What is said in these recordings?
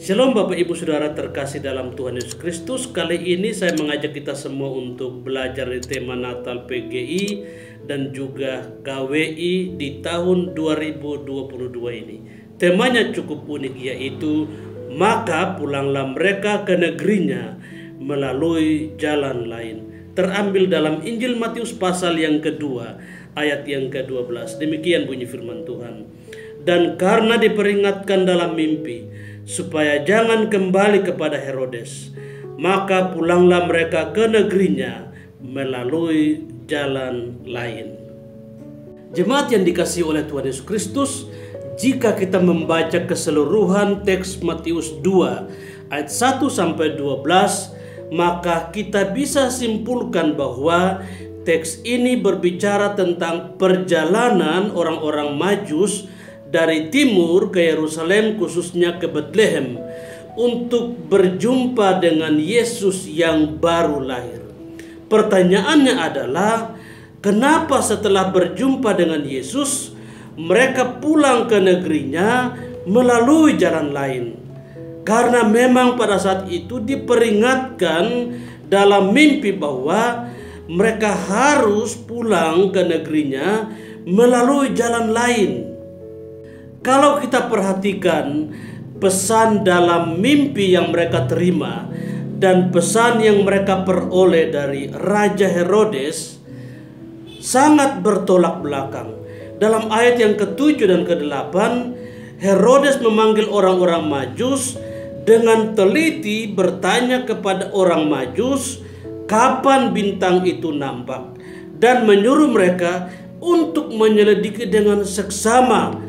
Shalom Bapak Ibu Saudara terkasih dalam Tuhan Yesus Kristus. Kali ini saya mengajak kita semua untuk belajar di tema Natal PGI dan juga KWI di tahun 2022 ini. Temanya cukup unik, yaitu maka pulanglah mereka ke negerinya melalui jalan lain. Terambil dalam Injil Matius pasal yang kedua ayat yang ke-12. Demikian bunyi firman Tuhan. Dan karena diperingatkan dalam mimpi supaya jangan kembali kepada Herodes, maka pulanglah mereka ke negerinya melalui jalan lain. Jemaat yang dikasihi oleh Tuhan Yesus Kristus, jika kita membaca keseluruhan teks Matius 2 ayat 1 sampai 12, maka kita bisa simpulkan bahwa teks ini berbicara tentang perjalanan orang-orang Majus dari timur ke Yerusalem, khususnya ke Betlehem, untuk berjumpa dengan Yesus yang baru lahir. Pertanyaannya adalah, kenapa setelah berjumpa dengan Yesus, mereka pulang ke negerinya melalui jalan lain? Karena memang pada saat itu diperingatkan dalam mimpi bahwa mereka harus pulang ke negerinya melalui jalan lain. Kalau kita perhatikan pesan dalam mimpi yang mereka terima dan pesan yang mereka peroleh dari Raja Herodes, sangat bertolak belakang. Dalam ayat yang ke-7 dan ke-8, Herodes memanggil orang-orang Majus dengan teliti bertanya kepada orang Majus kapan bintang itu nampak, dan menyuruh mereka untuk menyelidiki dengan seksama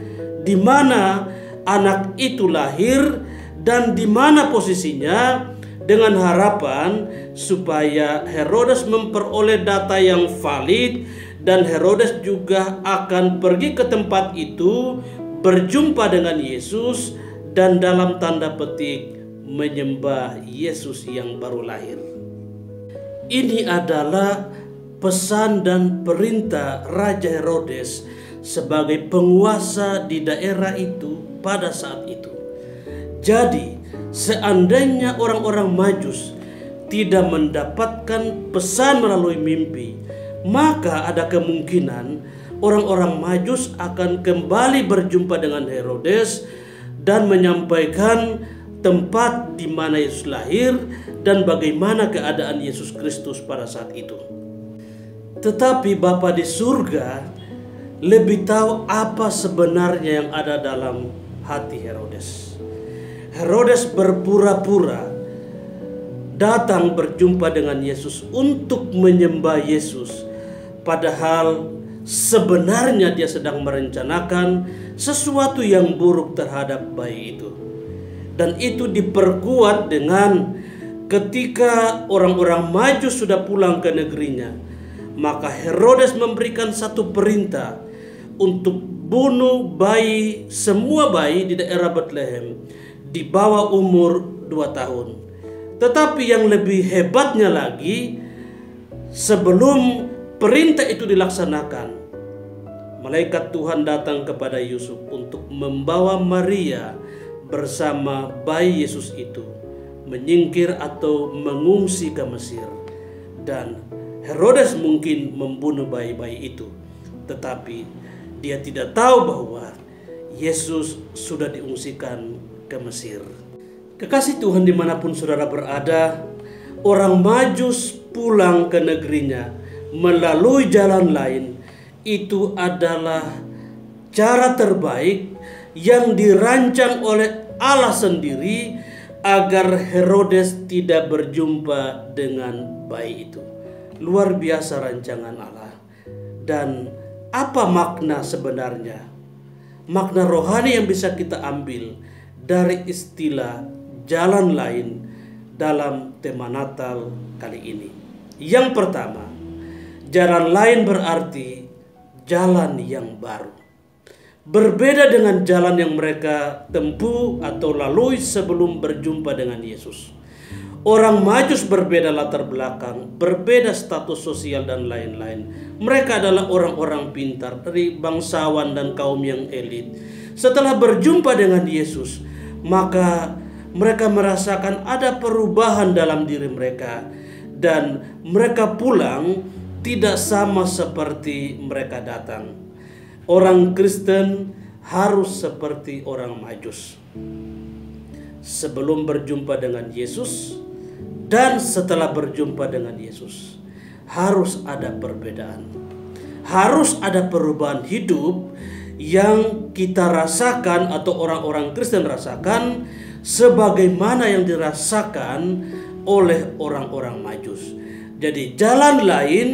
di mana anak itu lahir dan di mana posisinya, dengan harapan supaya Herodes memperoleh data yang valid dan Herodes juga akan pergi ke tempat itu, berjumpa dengan Yesus dan dalam tanda petik menyembah Yesus yang baru lahir. Ini adalah pesan dan perintah Raja Herodes sebagai penguasa di daerah itu pada saat itu. Jadi, seandainya orang-orang Majus tidak mendapatkan pesan melalui mimpi, maka ada kemungkinan orang-orang Majus akan kembali berjumpa dengan Herodes dan menyampaikan tempat di mana Yesus lahir dan bagaimana keadaan Yesus Kristus pada saat itu. Tetapi Bapa di surga lebih tahu apa sebenarnya yang ada dalam hati Herodes. Herodes berpura-pura datang berjumpa dengan Yesus untuk menyembah Yesus, padahal sebenarnya dia sedang merencanakan sesuatu yang buruk terhadap bayi itu. Dan itu diperkuat dengan ketika orang-orang Majus sudah pulang ke negerinya, maka Herodes memberikan satu perintah untuk bunuh bayi, semua bayi di daerah Betlehem di bawah umur 2 tahun. Tetapi yang lebih hebatnya lagi, sebelum perintah itu dilaksanakan, malaikat Tuhan datang kepada Yusuf untuk membawa Maria bersama bayi Yesus itu menyingkir atau mengungsi ke Mesir. Dan Herodes mungkin membunuh bayi-bayi itu, tetapi dia tidak tahu bahwa Yesus sudah diungsikan ke Mesir. Kekasih Tuhan, dimanapun saudara berada, orang Majus pulang ke negerinya melalui jalan lain. Itu adalah cara terbaik yang dirancang oleh Allah sendiri agar Herodes tidak berjumpa dengan bayi itu. Luar biasa rancangan Allah. Dan apa makna sebenarnya? Makna rohani yang bisa kita ambil dari istilah jalan lain dalam tema Natal kali ini. Yang pertama, jalan lain berarti jalan yang baru. Berbeda dengan jalan yang mereka tempuh atau lalui sebelum berjumpa dengan Yesus. Orang Majus berbeda latar belakang, berbeda status sosial dan lain-lain. Mereka adalah orang-orang pintar dari bangsawan dan kaum yang elit. Setelah berjumpa dengan Yesus, maka mereka merasakan ada perubahan dalam diri mereka, dan mereka pulang tidak sama seperti mereka datang. Orang Kristen harus seperti orang Majus. Sebelum berjumpa dengan Yesus dan setelah berjumpa dengan Yesus, harus ada perbedaan. Harus ada perubahan hidup yang kita rasakan atau orang-orang Kristen rasakan sebagaimana yang dirasakan oleh orang-orang Majus. Jadi jalan lain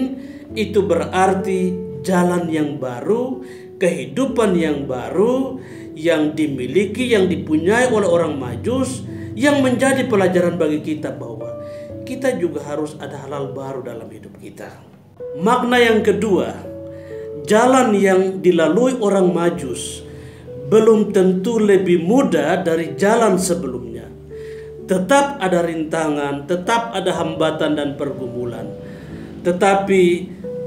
itu berarti jalan yang baru, kehidupan yang baru yang dimiliki, yang dipunyai oleh orang Majus, yang menjadi pelajaran bagi kita bahwa kita juga harus ada hal-hal baru dalam hidup kita. Makna yang kedua, jalan yang dilalui orang Majus belum tentu lebih mudah dari jalan sebelumnya. Tetap ada rintangan, tetap ada hambatan dan pergumulan. Tetapi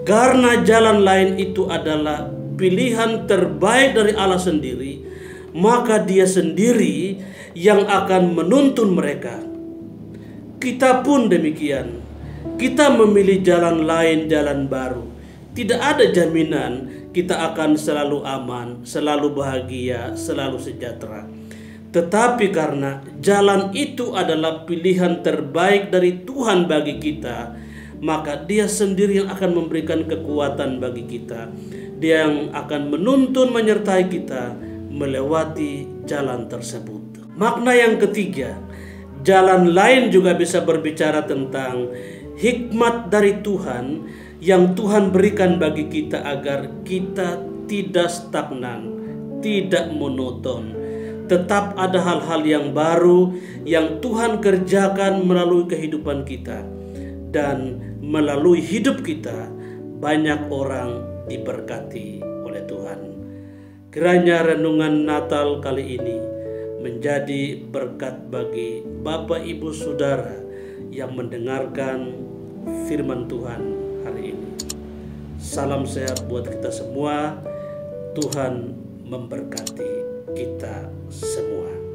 karena jalan lain itu adalah pilihan terbaik dari Allah sendiri, maka Dia sendiri yang akan menuntun mereka. Kita pun demikian. Kita memilih jalan lain, jalan baru. Tidak ada jaminan kita akan selalu aman, selalu bahagia, selalu sejahtera. Tetapi karena jalan itu adalah pilihan terbaik dari Tuhan bagi kita, maka Dia sendiri yang akan memberikan kekuatan bagi kita. Dia yang akan menuntun, menyertai kita melewati jalan tersebut. Makna yang ketiga, jalan lain juga bisa berbicara tentang hikmat dari Tuhan yang Tuhan berikan bagi kita agar kita tidak stagnan, tidak monoton. Tetap ada hal-hal yang baru yang Tuhan kerjakan melalui kehidupan kita, dan melalui hidup kita banyak orang diberkati oleh Tuhan. Kiranya renungan Natal kali ini menjadi berkat bagi Bapak Ibu Saudara yang mendengarkan firman Tuhan hari ini. Salam sehat buat kita semua. Tuhan memberkati kita semua.